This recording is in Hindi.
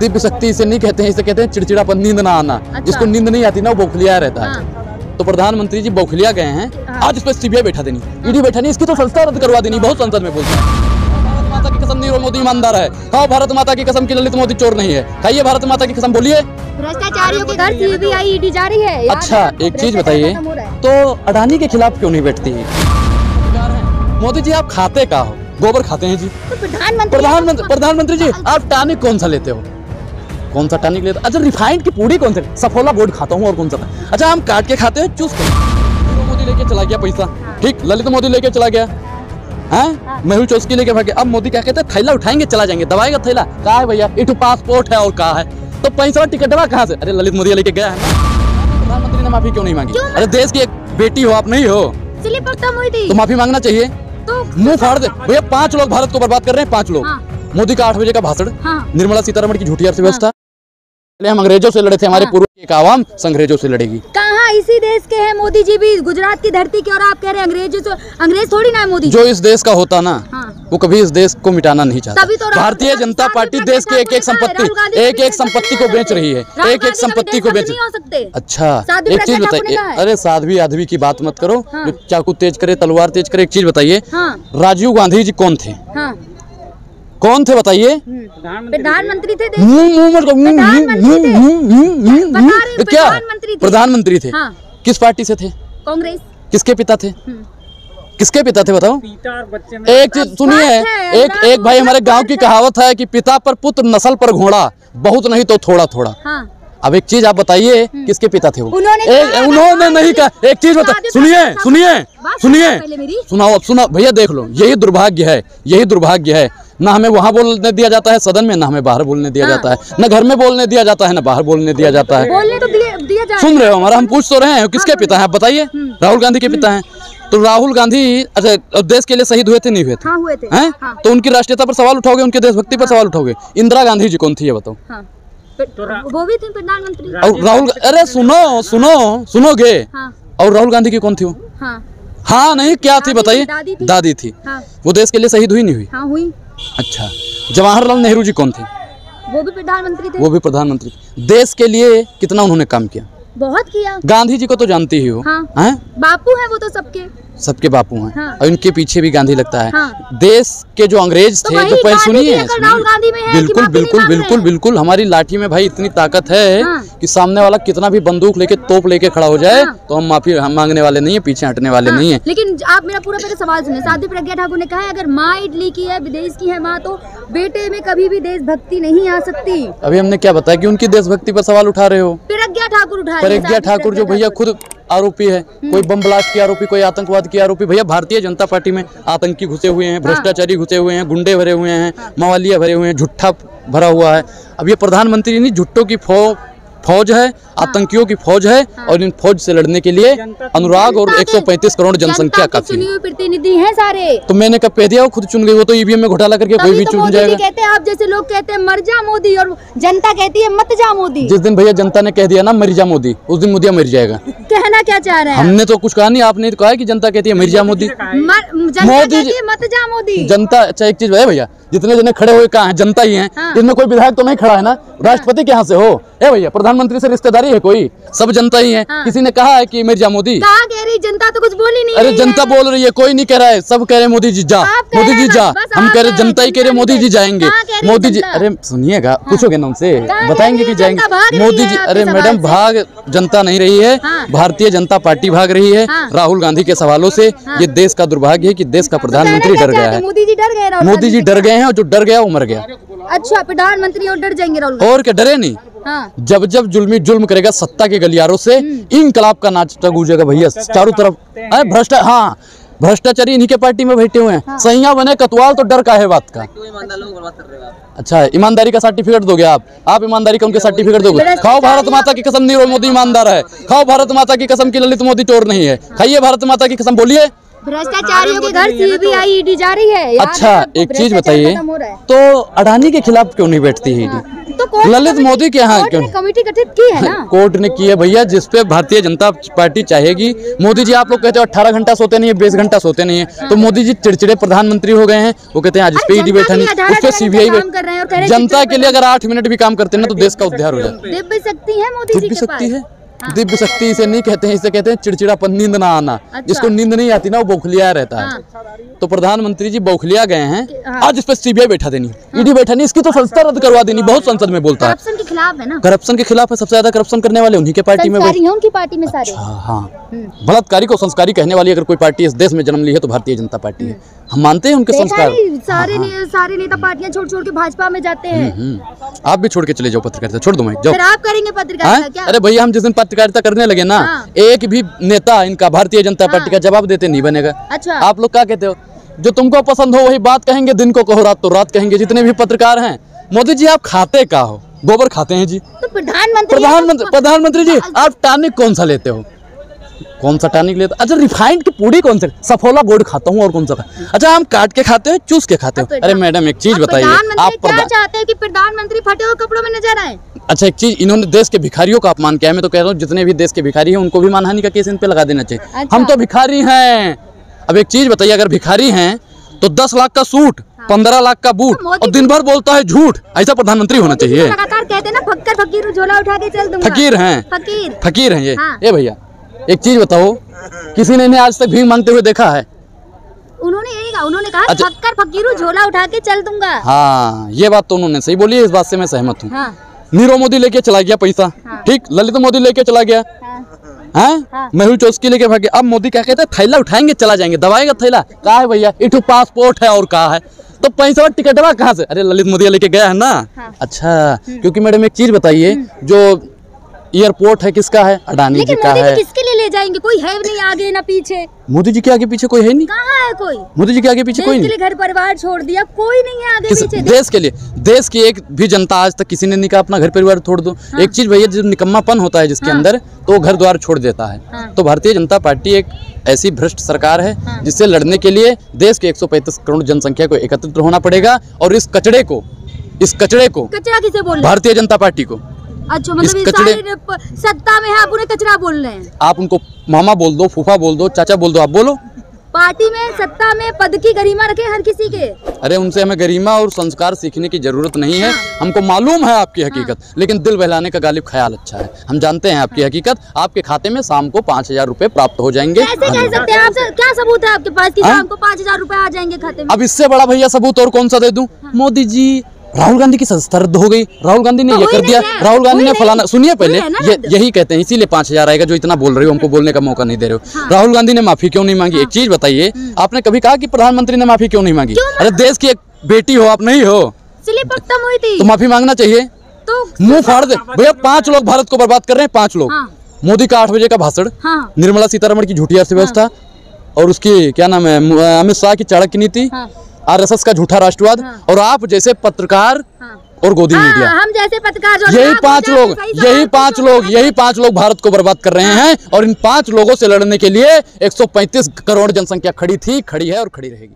दिव्य शक्ति इसे नहीं कहते हैं, इसे कहते हैं चिड़चिड़ापन, नींद ना आना। जिसको नींद नहीं आती ना वो बौखलिया रहता है। तो प्रधानमंत्री जी बौखलिया गए हैं, आज इस पर सीबीआई बैठा देनी, ईडी बैठा नहीं, इसकी तो संस्था रद्द करवा देनी। बहुत संसद में बोलते हैं भारत माता की कसम नीरव मोदी ईमानदार है। खाओ भारत माता की कसम की ललित मोदी चोर नहीं है। खाइए भारत माता की कसम, बोलिए। भ्रष्टाचारियों के घर सीबीआई ईडी जारी है। अच्छा एक चीज बताइए, तो अडानी के खिलाफ क्यों नहीं बैठती है? मोदी जी आप खाते का हो? गोबर खाते हैं जी। तो प्रधानमंत्री जी आप टॉनिक कौन सा लेते हो? कौन सा टॉनिक लेते? अच्छा रिफाइंड की पूरी कौन सा? सफोला बोर्ड खाता हूँ और कौन सा? अच्छा हम काट के खाते हैं, चूस के। मोदी लेके चला गया पैसा, ठीक, ललित मोदी लेके चला गया है, मेहुल चौस्की लेके भागे। अब मोदी क्या कहते हैं, थैला उठाएंगे चला जाएंगे, दवाई का थैला कहाँ है भैया? इटू पासपोर्ट है और कहाँ है? तो पैसा टिकटवा कहाँ से? अरे ललित मोदी लेके गया है। प्रधानमंत्री ने माफी क्यों नहीं मांगी? अरे देश की एक बेटी हो आप, नहीं हो तो माफी मांगना चाहिए। मुंह फाड़ दे भैया। 5 लोग भारत को बर्बाद कर रहे हैं, 5 लोग। मोदी का 8 बजे का भाषण, निर्मला सीतारमण की झूठी अर्थव्यवस्था। हम अंग्रेजों से लड़े थे, हमारे पूर्व की आवाम अंग्रेजों से लड़ेगी। कहाँ इसी देश के हैं मोदी जी भी, गुजरात की धरती के, और आप कह रहे हैं अंग्रेजों से। अंग्रेज थोड़ी ना है मोदी। जो इस देश का होता ना वो कभी इस देश को मिटाना नहीं चाहता। भारतीय जनता पार्टी देश की एक एक संपत्ति को बेच रही है, एक एक संपत्ति को बेच। अच्छा एक चीज बताइए, अरे साध्वी आध्वी की बात मत करो, जो चाकू तेज करे तलवार तेज करे। एक चीज बताइए, राजीव गांधी जी कौन थे? कौन थे बताइए? प्रधानमंत्री थे। क्या प्रधानमंत्री थे? किस पार्टी से थे? कांग्रेस। किसके पिता थे? किसके पिता थे बताओ? एक चीज सुनिए, एक भाई हमारे गांव की कहावत है कि पिता पर पुत्र नस्ल पर घोड़ा, बहुत नहीं तो थोड़ा थोड़ा। अब एक चीज आप बताइए, किसके पिता थे वो? उन्होंने नहीं कहा। एक चीज बता, सुनिए सुनाओ, अब सुना भैया, देख लो, यही दुर्भाग्य है, यही दुर्भाग्य है। ना हमें वहाँ बोलने दिया जाता है सदन में, ना हमें बाहर बोलने दिया जाता है, ना घर में बोलने दिया जाता है, ना बाहर बोलने दिया जाता है। बोलने तो दिया जाता है। सुन रहे हो हमारा? हम पूछ तो रहे हैं किसके पिता हैं, आप बताइए। राहुल गांधी के पिता हैं। तो राहुल गांधी अच्छा देश के लिए शहीद हुए थे, नहीं हुए थे? हुए थे। हैं? तो उनकी राष्ट्रीयता पर सवाल उठाओगे, उनके देशभक्ति पर सवाल उठाओगे। इंदिरा गांधी जी कौन थी ये बताओ? वो भी थी प्रधानमंत्री। और राहुल, अरे सुनोगे। और राहुल गांधी की कौन थी वो? हाँ नहीं क्या थी बताइए? दादी थी। वो देश के लिए शहीद हुई नहीं हुई? हुई। अच्छा जवाहरलाल नेहरू जी कौन थे? वो भी प्रधानमंत्री थे। वो भी प्रधानमंत्री। देश के लिए कितना उन्होंने काम किया? बहुत किया। गांधी जी को तो जानती ही हो। हैं? बापू है वो तो सबके बापू हैं। और इनके पीछे भी गांधी लगता है। देश के जो अंग्रेज थे, जो पहले सुनिए, बिल्कुल बिल्कुल बिल्कुल बिल्कुल हमारी लाठी में भाई इतनी ताकत है कि सामने वाला कितना भी बंदूक लेके तोप लेके खड़ा हो जाए तो हम माफी मांगने वाले नहीं है, पीछे हटने वाले नहीं है। लेकिन आप मेरा पूरा पहले सवाल सुनिए। साध्वी प्रज्ञा ठाकुर ने कहा है अगर माँ इटली की है, विदेश की है माँ, तो बेटे में कभी भी देशभक्ति नहीं आ सकती। अभी हमने क्या बताया कि उनकी देशभक्ति पर सवाल उठा रहे हो? प्रज्ञा ठाकुर उठा, प्रज्ञा ठाकुर जो भैया खुद आरोपी है, कोई बम ब्लास्ट की आरोपी, कोई आतंकवाद की आरोपी। भैया भारतीय जनता पार्टी में आतंकी घुसे हुए हैं, भ्रष्टाचारी घुसे हुए हैं, गुंडे भरे हुए हैं, मवालिया भरे हुए हैं, झुट्ठा भरा हुआ है। अब ये प्रधानमंत्री नहीं, झुट्टों की फौज है, आतंकियों की फौज है, और इन फौज से लड़ने के लिए अनुराग और 135 करोड़ जनसंख्या काफी है। प्रतिनिधि हैं सारे। तो मैंने कब कह दिया वो खुद चुन गई? वो तो ईवीएम में घोटाला करके कोई भी चुन जाएगा। कहते हैं आप जैसे लोग कहते हैं मर जा मोदी, और जनता कहती है मत जा मोदी। जिस दिन भैया जनता ने कह दिया ना मर जा मोदी, उस दिन मोदी मर जाएगा। कहना क्या चाह रहे हैं? हमने तो कुछ कहा नहीं, आपने तो कहा है कि जनता कहती है मर जा मोदी, मोदी मत जा मोदी। जनता। अच्छा एक चीज है भैया, जितने जने खड़े हुए कहाँ हैं? जनता ही है। इसमें कोई विधायक तो नहीं खड़ा है ना? राष्ट्रपति कहाँ से हो? भैया प्रधानमंत्री से रिश्तेदारी है कोई? सब जनता ही है। किसी ने कहा है कि मिर्जा मोदी? कहाँ कह रही जनता तो कुछ बोली नहीं। अरे जनता बोल रही है, कोई नहीं कह रहा है, सब कह रहे मोदी जी जा, मोदी जी जा। हम कह रहे जनता ही कह रहे मोदी जी जाएंगे, मोदी जी। अरे सुनिएगा, पूछोगे ना उनसे, बताएंगे कि जाएंगे मोदी जी। अरे मैडम भाग जनता नहीं रही है, भारतीय जनता पार्टी भाग रही है राहुल गांधी के सवालों से। ये देश का दुर्भाग्य है कि देश का प्रधानमंत्री डर गया है। मोदी जी डर गए, मोदी जी डर गए हैं, और जो डर गया वो मर गया। अच्छा प्रधानमंत्री और डर जाएंगे राहुल? और क्या डरे नहीं? जब जब जुल्म करेगा सत्ता के गलियारों से, इनकलाब का नाचता गूंजेगा भैया चारों तरफ। भ्रष्टाचारी इन्हीं के पार्टी में बैठे हुए हैं। सैया बने कतवाल तो डर का है बात का। अच्छा ईमानदारी का सर्टिफिकेट दोगे आप ईमानदारी का उनके सर्टिफिकेट दोगे? खाओ भारत माता की कसम नीरव मोदी ईमानदार है। खाओ भारत माता की कसम की ललित मोदी चोर नहीं है। खाइए भारत माता की कसम, बोलिए। भ्रष्टाचारियों के घर सीबीआई ईडी जारी है। अच्छा एक चीज बताइए, तो अडानी के खिलाफ क्यों नहीं बैठती है ईडी? तो ललित मोदी के यहाँ कोर्ट ने कमेटी गठित की है ना। कोर्ट ने की है भैया, जिसपे भारतीय जनता पार्टी चाहेगी। मोदी जी आप लोग कहते हो 18 घंटा सोते नहीं है, 20 घंटा सोते नहीं है, तो मोदी जी चिड़चिड़े प्रधानमंत्री हो गए हैं। वो कहते हैं आज इस पे ईडी बैठा नहीं, उस पे सीबीआई बैठा। जनता के लिए अगर 8 मिनट भी काम करते हैं ना तो देश का उद्धार हो जाए। दिव्य शक्ति है मोदी जी के पास। है दिव्य शक्ति इसे नहीं कहते हैं, इसे कहते हैं चिड़चिड़ापन, नींद ना आना। जिसको नींद नहीं आती ना वो बौखलिया रहता है। तो प्रधानमंत्री जी बौखलिया गए हैं। आज इस पे सीबीआई बैठा देनी, ईडी बैठा नहीं, इसकी तो संस्था रद्द करवा देनी। बहुत संसद में बोलता है करप्शन के खिलाफ है ना, करप्शन के खिलाफ है। सबसे ज्यादा करप्शन करने वाले उन्हीं के पार्टी में, उनकी पार्टी में सारे। हाँ, बलात्कारी को संस्कारी कहने वाली अगर कोई पार्टी इस देश में जन्म ली है तो भारतीय जनता पार्टी है। हम मानते हैं उनके संस्कार। सारे नेता पार्टियां छोड़ के भाजपा में जाते हैं। आप भी छोड़ के चले जाओ पत्रकारिता, छोड़ दो मैं जाओ। फिर आप करेंगे पत्रकारिता क्या? अरे भैया हम जिस दिन पत्रकारिता करने लगे ना, एक भी नेता इनका भारतीय जनता पार्टी का जवाब देते नहीं बनेगा। अच्छा, आप लोग क्या कहते हो? जो तुमको पसंद हो वही बात कहेंगे, दिन को कहो रात तो रात कहेंगे। जितने भी पत्रकार हैं, मोदी जी आप खाते का हो? गोबर खाते हैं जी। तो प्रधानमंत्री जी आप टॉनिक कौन सा लेते हो? कौन सा टॉनिक लेते? अच्छा रिफाइंड की पूड़ी कौन सा? सफोला बोर्ड खाता हूँ और कौन सा? अच्छा हम काट के खाते हो, चूस के खाते हो? अरे मैडम एक चीज बताइए, आप क्या चाहते हैं कि प्रधानमंत्री फटे हुए कपड़ों में नजर आए? अच्छा एक चीज, इन्होंने देश के भिखारियों का अपमान किया है। मैं तो कह रहा हूँ जितने भी देश के भिखारी हैं उनको भी मानहानि का केस इन पे लगा देना चाहिए। अच्छा। हम तो भिखारी हैं। अब एक चीज बताइए, अगर भिखारी हैं तो 10 लाख का सूट, 15 लाख का बूट और दिन भर बोलता है झूठ, ऐसा प्रधानमंत्री होना चाहिए। लगातार कहते हैं ना फक्कर फकीर झोला उठा के चल दूंगा। फकीर हैं ये भैया एक चीज बताओ, किसी ने इन्हें आज तक भीख मांगते हुए देखा है? उन्होंने कहा फक्कर फकीर झोला उठा के चल दूंगा। हाँ ये बात तो उन्होंने सही बोली है, इस बात से मैं सहमत हूँ। नीरव मोदी लेके चला गया पैसा, ठीक, ललित मोदी लेके चला गया, मेहुल चौस्की लेके भागे। अब मोदी क्या कहते हैं, थैला उठाएंगे चला जाएंगे, दबाएगा थैला। कहा है भैया इठू पासपोर्ट है और कहा है तो पैसा टिकटवा कहाँ से? अरे ललित मोदी लेके गया है ना। अच्छा क्योंकि मैडम एक चीज बताइए, जो एयरपोर्ट है किसका है? अडानी जी का है। किसके लिए ले जाएंगे? कोई है नहीं आगे ना पीछे। मोदी जी के आगे पीछे कोई है नहीं। कहाँ है कोई? मोदी जी के आगे पीछे कोई नहीं। घर परिवार छोड़ दिया, कोई नहीं है आगे पीछे। देश के लिए, देश की एक भी जनता आज तक किसी ने नहीं कहा अपना घर परिवार छोड़ दो। एक चीज भैया, जब निकम्मापन होता है जिसके अंदर तो वो घर द्वार छोड़ देता है। तो भारतीय जनता पार्टी एक ऐसी भ्रष्ट सरकार है जिससे लड़ने के लिए देश के 135 करोड़ जनसंख्या को एकत्रित होना पड़ेगा। और इस कचड़े को कचरा किसे बोल रहे? भारतीय जनता पार्टी को। अच्छा मतलब सत्ता में है, आप उन्हें कचरा बोल रहे हैं? आप उनको मामा बोल दो, फूफा बोल दो, चाचा बोल दो, आप बोलो। पार्टी में सत्ता में पद की गरिमा रखे हर किसी के। अरे उनसे हमें गरिमा और संस्कार सीखने की जरूरत नहीं है। हमको मालूम है आपकी हकीकत, लेकिन दिल बहलाने का गालिब ख्याल अच्छा है। हम जानते हैं आपकी हकीकत। आपके खाते में शाम को 5,000 रुपए प्राप्त हो जाएंगे। कैसे कह सकते हैं आप? क्या सबूत है आपके पास कि शाम को 5,000 रुपए आ जाएंगे खाते में? अब इससे बड़ा भैया सबूत और कौन सा दे दूं? मोदी जी, राहुल गांधी की सदस्यता रद्द हो गई, राहुल गांधी ने ये कर दिया, राहुल गांधी ने फलाना। सुनिए पहले, यही कहते हैं, इसीलिए 5,000 आएगा जो इतना बोल रहे हो, हमको बोलने का मौका नहीं दे रहे हो। राहुल गांधी ने माफी क्यों नहीं मांगी? एक चीज बताइए, आपने कभी कहा कि प्रधानमंत्री ने माफी क्यों नहीं मांगी? अरे देश की एक बेटी हो, आप नहीं हो? स्लिप खत्म हुई थी तो माफी मांगना चाहिए। तो मुंह फाड़ दे भैया। 5 लोग भारत को बर्बाद कर रहे हैं, 5 लोग। मोदी का 8 बजे का भाषण, निर्मला सीतारमण की झूठी अर्थव्यवस्था, और उसकी क्या नाम है, अमित शाह की चाणक्य नीति, RSS का झूठा राष्ट्रवाद, और आप जैसे पत्रकार और गोदी मीडिया, हम जैसे पत्रकार, यही 5 लोग भारत को बर्बाद कर रहे हैं। और इन 5 लोगों से लड़ने के लिए 135 करोड़ जनसंख्या खड़ी थी, खड़ी है और खड़ी रहेगी।